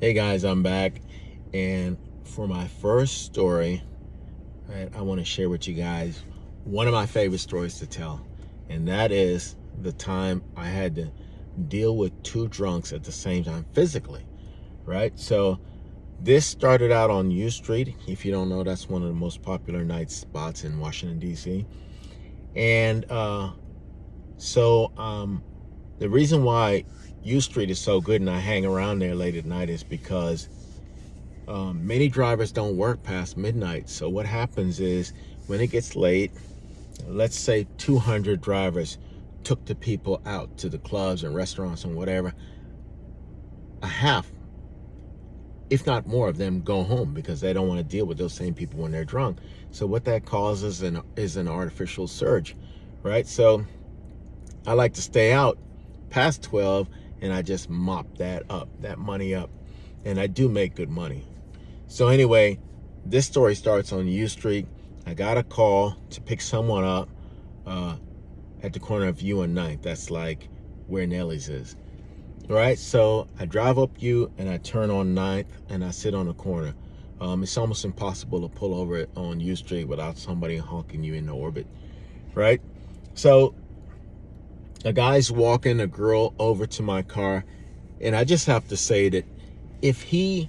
Hey guys, I'm back, and for my first story, right, I want to share with you guys one of my favorite stories to tell, and that is the time I had to deal with two drunks at the same time physically, right? So this started out on U Street. If you don't know, that's one of the most popular night spots in Washington, D.C. And the reason why U Street is so good and I hang around there late at night is because many drivers don't work past midnight. So what happens is when it gets late, let's say 200 drivers took the people out to the clubs and restaurants and whatever, a half, if not more of them, go home because they don't want to deal with those same people when they're drunk. So what that causes is an artificial surge, right? So I like to stay out past 12 and I just mop that money up. And I do make good money. So anyway, this story starts on U Street. I got a call to pick someone up at the corner of U and Ninth. That's like where Nellie's is. Right? So I drive up U and I turn on Ninth and I sit on the corner. It's almost impossible to pull over on U Street without somebody honking you in the orbit. Right? So a guy's walking a girl over to my car, and I just have to say that if he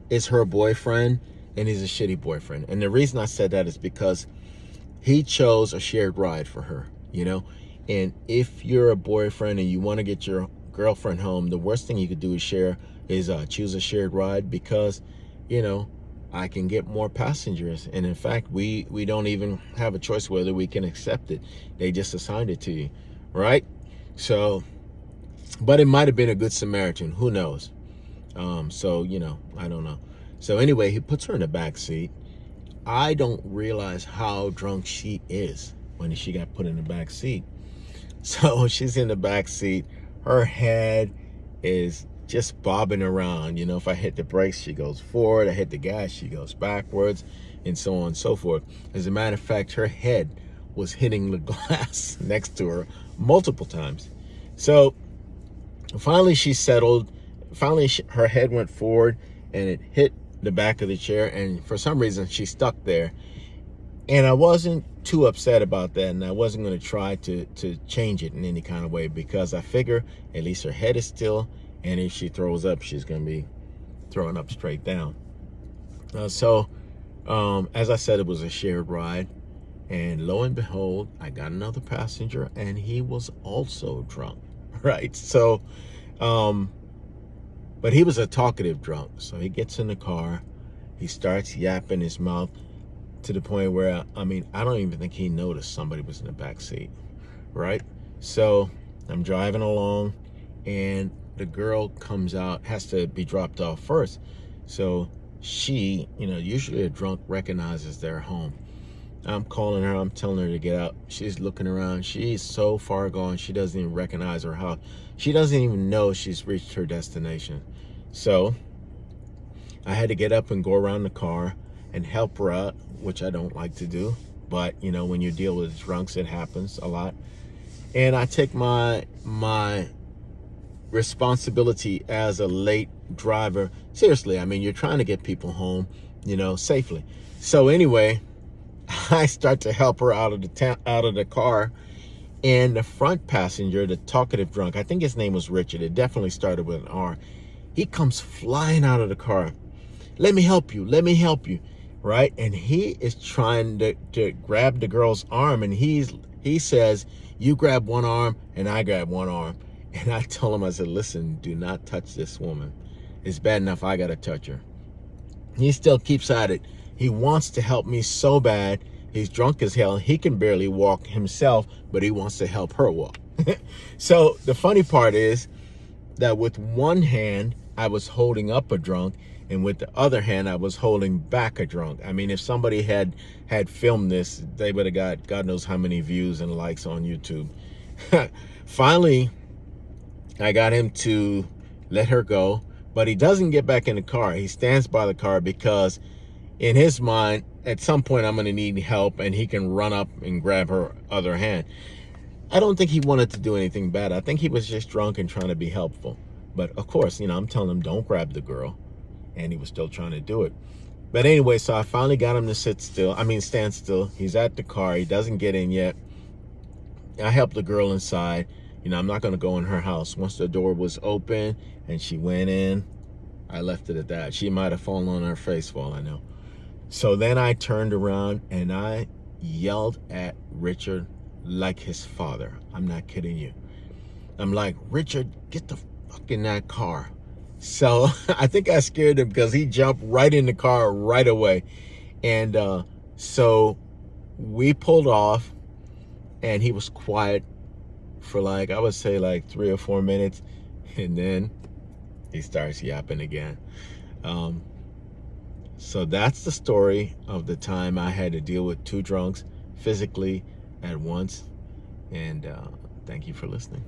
is her boyfriend, and he's a shitty boyfriend. And the reason I said that is because he chose a shared ride for her, you know? And if you're a boyfriend and you want to get your girlfriend home, the worst thing you could do is choose a shared ride because, you know, I can get more passengers. And in fact, we don't even have a choice whether we can accept it. They just assigned it to you, right? So, but it might have been a good Samaritan. Who knows? So, you know, I don't know. So anyway, he puts her in the back seat. I don't realize how drunk she is when she got put in the back seat. So she's in the back seat. Her head is just bobbing around. You know, if I hit the brakes, she goes forward. I hit the gas, she goes backwards, and so on and so forth. As a matter of fact, her head was hitting the glass next to her multiple times. So finally she settled. Finally, her head went forward and it hit the back of the chair. And for some reason, she stuck there. And I wasn't too upset about that. And I wasn't going to try to change it in any kind of way because I figure at least her head is still. And if she throws up, she's going to be throwing up straight down. As I said, it was a shared ride. And lo and behold, I got another passenger and he was also drunk. Right. So, but he was a talkative drunk. So he gets in the car. He starts yapping his mouth to the point where, I don't even think he noticed somebody was in the back seat. Right? So I'm driving along and the girl comes out, has to be dropped off first. So she, usually a drunk recognizes their home. I'm calling her. I'm telling her to get out. She's looking around. She's so far gone. She doesn't even recognize her house. She doesn't even know she's reached her destination. So I had to get up and go around the car and help her out, which I don't like to do. But, when you deal with drunks, it happens a lot. And I take my responsibility as a late driver seriously. You're trying to get people home, safely. So anyway, I start to help her out of the car, and the front passenger, the talkative drunk, I think his name was Richard. It definitely started with an R. He comes flying out of the car. Let me help you. Let me help you. Right? And he is trying to grab the girl's arm, and he says, you grab one arm and I grab one arm. And I told him, I said, listen, do not touch this woman. It's bad enough I got to touch her. He still keeps at it. He wants to help me so bad. He's drunk as hell. He can barely walk himself, but he wants to help her walk. So the funny part is that with one hand, I was holding up a drunk, and with the other hand, I was holding back a drunk. If somebody had filmed this, they would have got God knows how many views and likes on YouTube. Finally, I got him to let her go, but he doesn't get back in the car. He stands by the car because in his mind, at some point, I'm going to need help, and he can run up and grab her other hand. I don't think he wanted to do anything bad. I think he was just drunk and trying to be helpful. But of course, I'm telling him don't grab the girl, and he was still trying to do it. But anyway, so I finally got him to stand still. He's at the car. He doesn't get in yet. I helped the girl inside. I'm not going to go in her house. Once the door was open and she went in, I left it at that. She might have fallen on her face for all I know. So then I turned around and I yelled at Richard like his father. I'm not kidding you. I'm like, Richard, get the fuck in that car. So I think I scared him because he jumped right in the car right away. And so we pulled off, and he was quiet for I would say 3 or 4 minutes. And then he starts yapping again. So that's the story of the time I had to deal with two drunks physically at once. And thank you for listening.